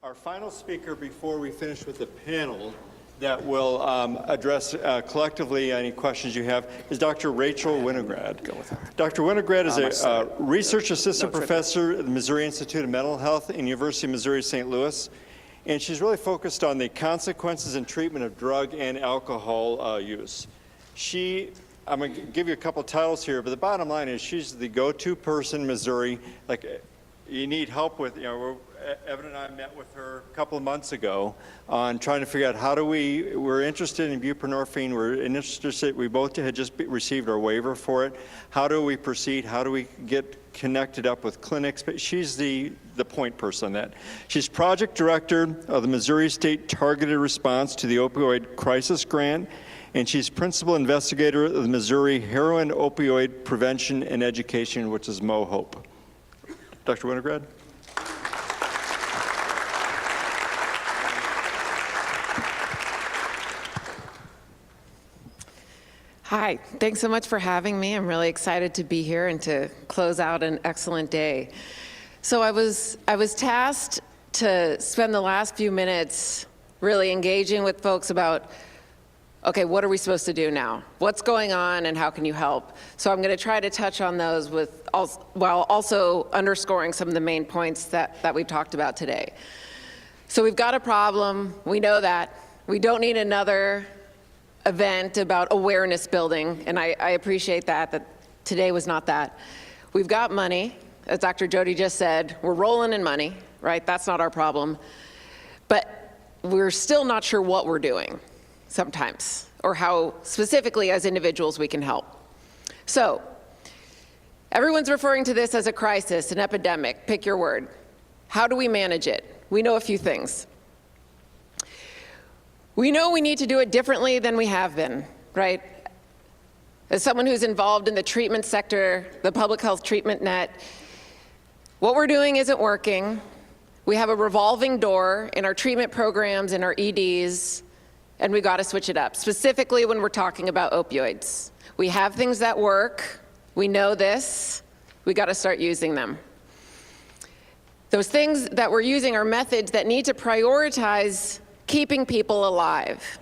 Our final speaker before we finish with the panel that will address collectively any questions you have is Dr. Rachel Winograd. Go with her. Dr. Winograd is a research assistant professor at the Missouri Institute of Mental Health in University of Missouri St. Louis, and she's really focused on the consequences and treatment of drug and alcohol use. I'm going to give you a couple titles here, but the bottom line is she's the go-to person in Missouri. Like, you need help with, Evan and I met with her a couple of months ago on trying to figure out we're interested in buprenorphine, we both had just received our waiver for it. How do we proceed? How do we get connected up with clinics? But she's the point person on that. She's project director of the Missouri State Targeted Response to the Opioid Crisis Grant, and she's principal investigator of the Missouri Heroin Opioid Prevention and Education, which is MoHOPE. Dr. Winograd? Hi, thanks so much for having me. I'm really excited to be here and to close out an excellent day. So I was tasked to spend the last few minutes really engaging with folks about, okay, what are we supposed to do now? What's going on and how can you help? So I'm going to try to touch on those while also underscoring some of the main points that we've talked about today. So we've got a problem, we know that. We don't need another event about awareness building, and I appreciate that today was not that. We've got money, as Dr. Jody just said, we're rolling in money, right? That's not our problem. But we're still not sure what we're doing sometimes, or how specifically as individuals we can help. So, everyone's referring to this as a crisis, an epidemic, pick your word. How do we manage it? We know a few things. We know we need to do it differently than we have been, right? As someone who's involved in the treatment sector, the public health treatment net, what we're doing isn't working. We have a revolving door in our treatment programs, in our EDs, and we got to switch it up, specifically when we're talking about opioids. We have things that work. We know this. We got to start using them. Those things that we're using are methods that need to prioritize keeping people alive,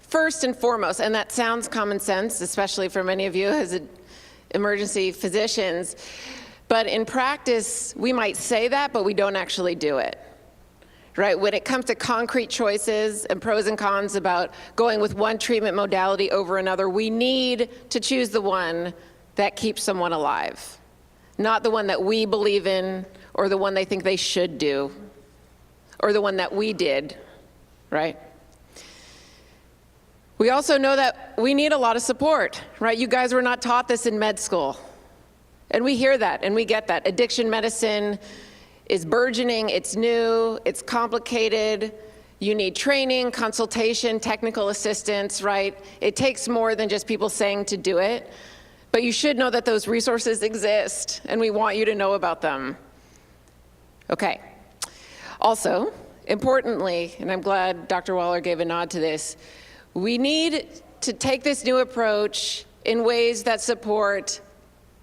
first and foremost, and that sounds common sense, especially for many of you as emergency physicians, but in practice, we might say that, but we don't actually do it, right? When it comes to concrete choices and pros and cons about going with one treatment modality over another, we need to choose the one that keeps someone alive, not the one that we believe in, or the one they think they should do, or the one that we did. Right? We also know that we need a lot of support, right? You guys were not taught this in med school. And we hear that and we get that. Addiction medicine is burgeoning, it's new, it's complicated. You need training, consultation, technical assistance, right? It takes more than just people saying to do it. But you should know that those resources exist and we want you to know about them. Okay. Also, importantly, and I'm glad Dr. Waller gave a nod to this, we need to take this new approach in ways that support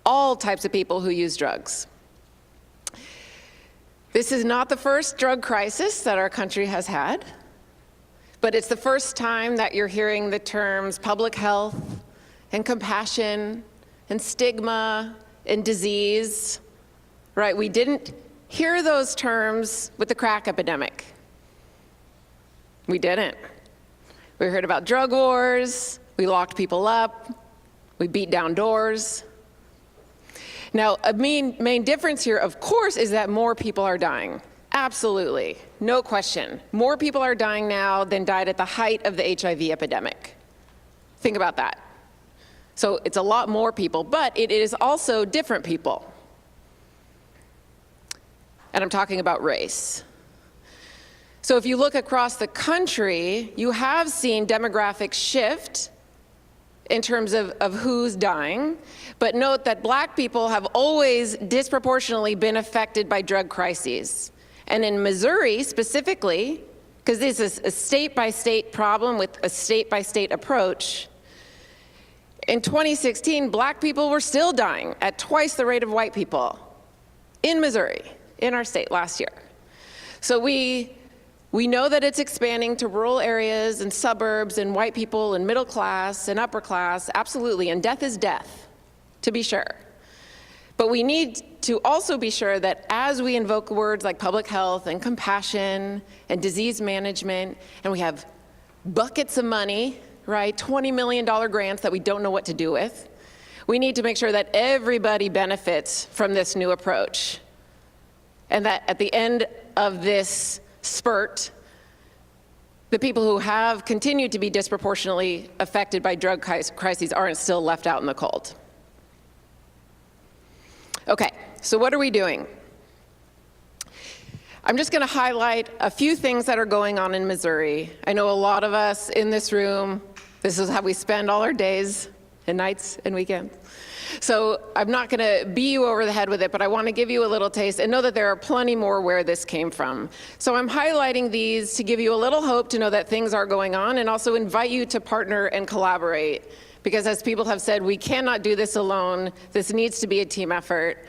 all types of people who use drugs. This is not the first drug crisis that our country has had, but it's the first time that you're hearing the terms public health and compassion and stigma and disease, right? We didn't hear those terms with the crack epidemic. We didn't. We heard about drug wars, we locked people up, we beat down doors. Now, a main difference here, of course, is that more people are dying. Absolutely, no question. More people are dying now than died at the height of the HIV epidemic. Think about that. So it's a lot more people, but it is also different people. And I'm talking about race. So if you look across the country, you have seen demographics shift in terms of who's dying, but note that Black people have always disproportionately been affected by drug crises. And in Missouri specifically, because this is a state-by-state problem with a state-by-state approach, in 2016, Black people were still dying at twice the rate of white people in Missouri, in our state last year. So we We know that it's expanding to rural areas and suburbs and white people and middle class and upper class, absolutely, and death is death, to be sure. But we need to also be sure that as we invoke words like public health and compassion and disease management, and we have buckets of money, right, $20 million grants that we don't know what to do with, we need to make sure that everybody benefits from this new approach. And that at the end of this spurt, the people who have continued to be disproportionately affected by drug crises aren't still left out in the cold. Okay, so what are we doing? I'm just going to highlight a few things that are going on in Missouri. I know a lot of us in this room, this is how we spend all our days and nights and weekends. So I'm not going to beat you over the head with it, but I want to give you a little taste and know that there are plenty more where this came from. So I'm highlighting these to give you a little hope to know that things are going on and also invite you to partner and collaborate. Because as people have said, we cannot do this alone. This needs to be a team effort.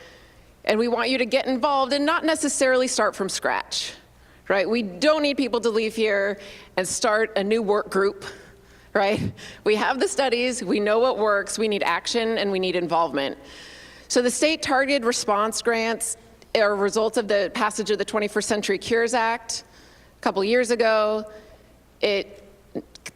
And we want you to get involved and not necessarily start from scratch, right? We don't need people to leave here and start a new work group, right? We have the studies, we know what works, we need action, and we need involvement. So the state targeted response grants are a result of the passage of the 21st Century Cures Act a couple years ago. It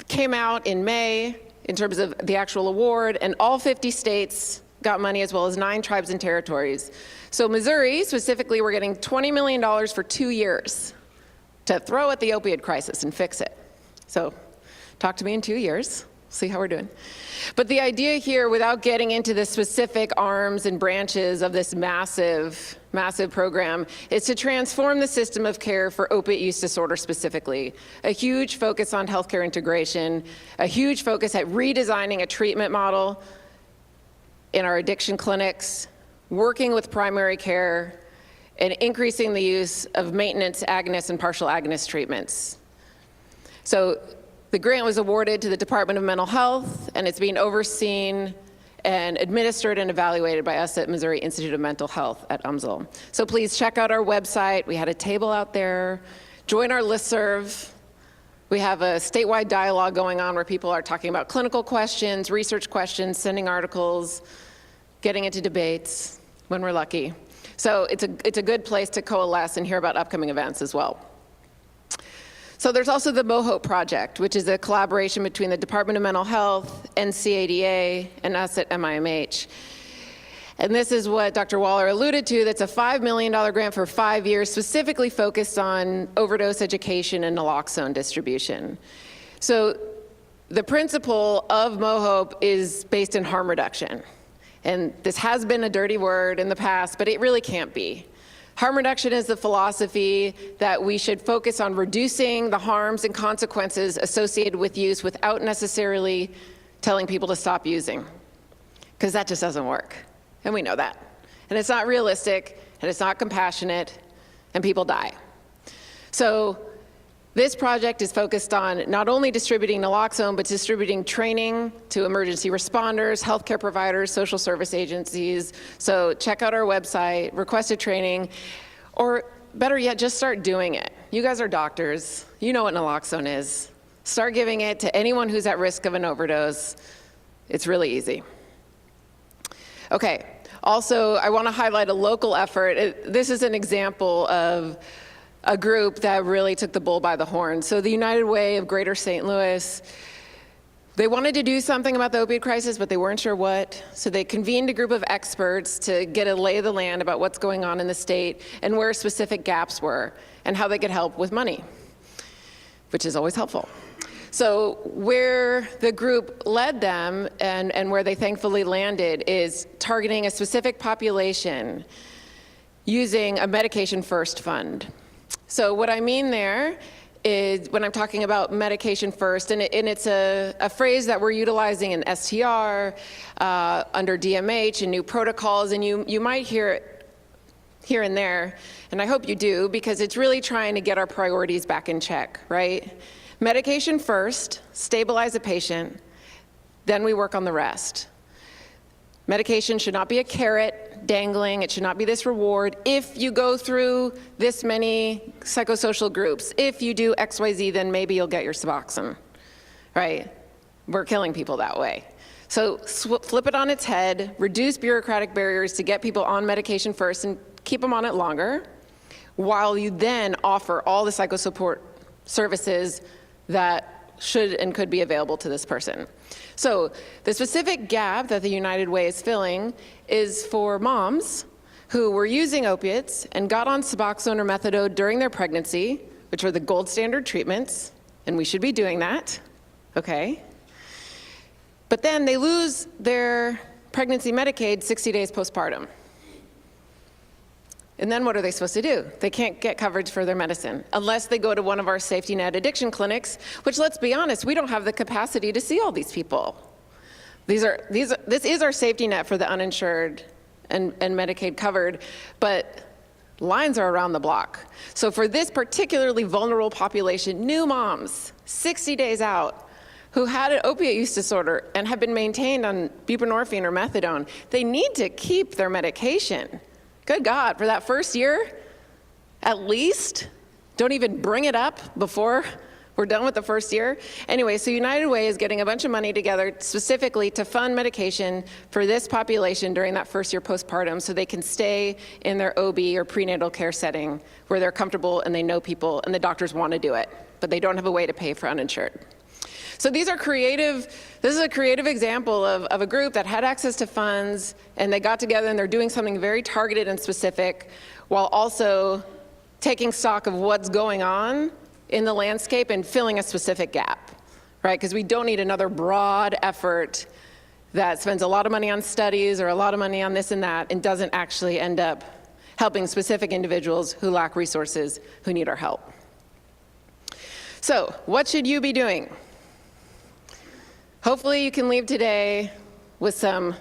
came out in May in terms of the actual award, and all 50 states got money, as well as 9 tribes and territories. So Missouri, specifically, we're getting $20 million for 2 years to throw at the opioid crisis and fix it. So talk to me in 2 years, see how we're doing. But the idea here, without getting into the specific arms and branches of this massive, massive program, is to transform the system of care for opiate use disorder specifically. A huge focus on healthcare integration, a huge focus at redesigning a treatment model in our addiction clinics, working with primary care, and increasing the use of maintenance agonist and partial agonist treatments. So the grant was awarded to the Department of Mental Health, and it's being overseen and administered and evaluated by us at Missouri Institute of Mental Health at UMSL. So please check out our website. We had a table out there. Join our listserv. We have a statewide dialogue going on where people are talking about clinical questions, research questions, sending articles, getting into debates when we're lucky. So it's a good place to coalesce and hear about upcoming events as well. So there's also the MoHope project, which is a collaboration between the Department of Mental Health, NCADA, and us at MIMH. And this is what Dr. Waller alluded to. That's a $5 million grant for 5 years, specifically focused on overdose education and naloxone distribution. So the principle of MoHope is based in harm reduction. And this has been a dirty word in the past, but it really can't be. Harm reduction is the philosophy that we should focus on reducing the harms and consequences associated with use without necessarily telling people to stop using, because that just doesn't work, and we know that. And it's not realistic, and it's not compassionate, and people die. So this project is focused on not only distributing naloxone, but distributing training to emergency responders, healthcare providers, social service agencies. So check out our website, request a training, or better yet, just start doing it. You guys are doctors. You know what naloxone is. Start giving it to anyone who's at risk of an overdose. It's really easy. Okay, also, I want to highlight a local effort. This is an example of a group that really took the bull by the horn. So the United Way of Greater St. Louis, they wanted to do something about the opioid crisis, but they weren't sure what. So they convened a group of experts to get a lay of the land about what's going on in the state and where specific gaps were and how they could help with money, which is always helpful. So where the group led them and where they thankfully landed is targeting a specific population using a medication first fund. So what I mean there is when I'm talking about medication first, and it's a phrase that we're utilizing in STR, under DMH and new protocols, and you might hear it here and there, and I hope you do, because it's really trying to get our priorities back in check, right? Medication first, stabilize a patient, then we work on the rest. Medication should not be a carrot dangling. It should not be this reward. If you go through this many psychosocial groups, if you do XYZ, then maybe you'll get your Suboxone, right? We're killing people that way. So flip it on its head, reduce bureaucratic barriers to get people on medication first and keep them on it longer, while you then offer all the psychosupport services that should and could be available to this person. So the specific gap that the United Way is filling is for moms who were using opiates and got on Suboxone or methadone during their pregnancy, which are the gold standard treatments, and we should be doing that, okay? But then they lose their pregnancy Medicaid 60 days postpartum. And then what are they supposed to do? They can't get coverage for their medicine unless they go to one of our safety net addiction clinics, which, let's be honest, we don't have the capacity to see all these people. This is our safety net for the uninsured and Medicaid covered, but lines are around the block. So for this particularly vulnerable population, new moms, 60 days out, who had an opiate use disorder and have been maintained on buprenorphine or methadone, they need to keep their medication. Good God, for that first year, at least, don't even bring it up before we're done with the first year. Anyway, so United Way is getting a bunch of money together specifically to fund medication for this population during that first year postpartum so they can stay in their OB or prenatal care setting where they're comfortable and they know people and the doctors want to do it, but they don't have a way to pay for uninsured. So these are creative, this is a creative example of a group that had access to funds and they got together and they're doing something very targeted and specific while also taking stock of what's going on in the landscape and filling a specific gap, right? Because we don't need another broad effort that spends a lot of money on studies or a lot of money on this and that and doesn't actually end up helping specific individuals who lack resources, who need our help. So what should you be doing? Hopefully you can leave today with some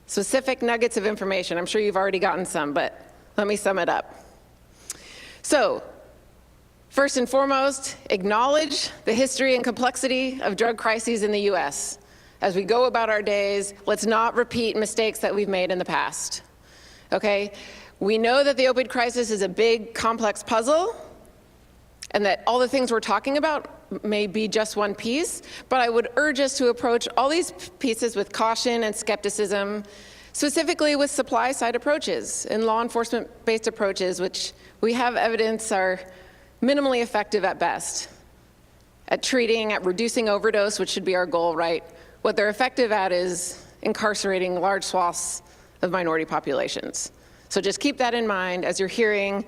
specific nuggets of information. I'm sure you've already gotten some, but let me sum it up. So, first and foremost, acknowledge the history and complexity of drug crises in the US. As we go about our days, let's not repeat mistakes that we've made in the past, okay? We know that the opioid crisis is a big, complex puzzle, and that all the things we're talking about may be just one piece, but I would urge us to approach all these pieces with caution and skepticism, specifically with supply-side approaches and law enforcement-based approaches, which we have evidence are minimally effective at best at treating, at reducing overdose, which should be our goal, right? What they're effective at is incarcerating large swaths of minority populations. So just keep that in mind as you're hearing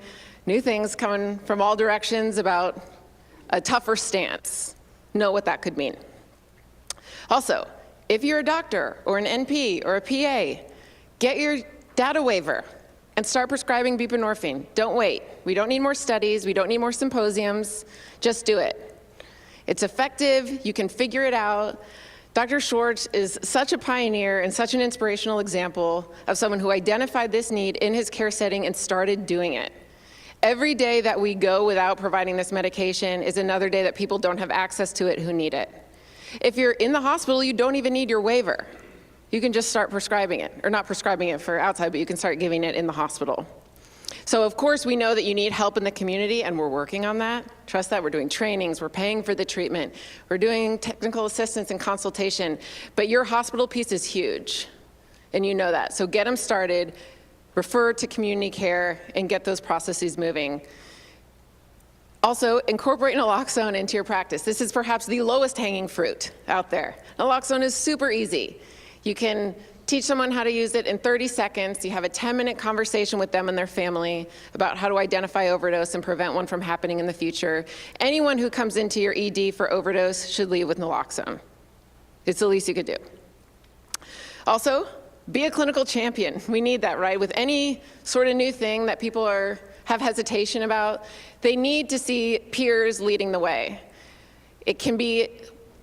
new things coming from all directions about a tougher stance. Know what that could mean. Also, if you're a doctor or an NP or a PA, get your data waiver and start prescribing buprenorphine. Don't wait. We don't need more studies. We don't need more symposiums. Just do it. It's effective. You can figure it out. Dr. Schwartz is such a pioneer and such an inspirational example of someone who identified this need in his care setting and started doing it. Every day that we go without providing this medication is another day that people don't have access to it who need it. If you're in the hospital, you don't even need your waiver. You can just start prescribing it, or not prescribing it for outside, but you can start giving it in the hospital. So of course we know that you need help in the community and we're working on that. Trust that, we're doing trainings, we're paying for the treatment, we're doing technical assistance and consultation, but your hospital piece is huge, and you know that. So get them started, refer to community care, and get those processes moving. Also, incorporate naloxone into your practice. This is perhaps the lowest hanging fruit out there. Naloxone is super easy. You can teach someone how to use it in 30 seconds. You have a 10-minute conversation with them and their family about how to identify overdose and prevent one from happening in the future. Anyone who comes into your ED for overdose should leave with naloxone. It's the least you could do. Also, be a clinical champion. We need that, right? With any sort of new thing that people have hesitation about, they need to see peers leading the way. It can be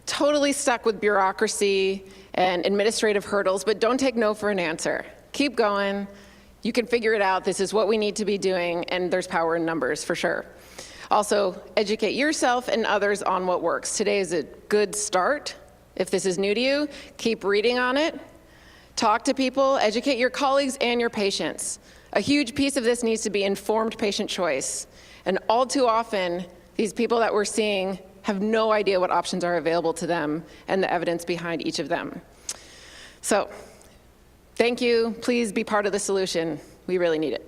totally stuck with bureaucracy and administrative hurdles, but don't take no for an answer. Keep going. You can figure it out. This is what we need to be doing, and there's power in numbers for sure. Also, educate yourself and others on what works. Today is a good start. If this is new to you, keep reading on it. Talk to people, educate your colleagues and your patients. A huge piece of this needs to be informed patient choice. And all too often, these people that we're seeing have no idea what options are available to them and the evidence behind each of them. So, thank you. Please be part of the solution. We really need it.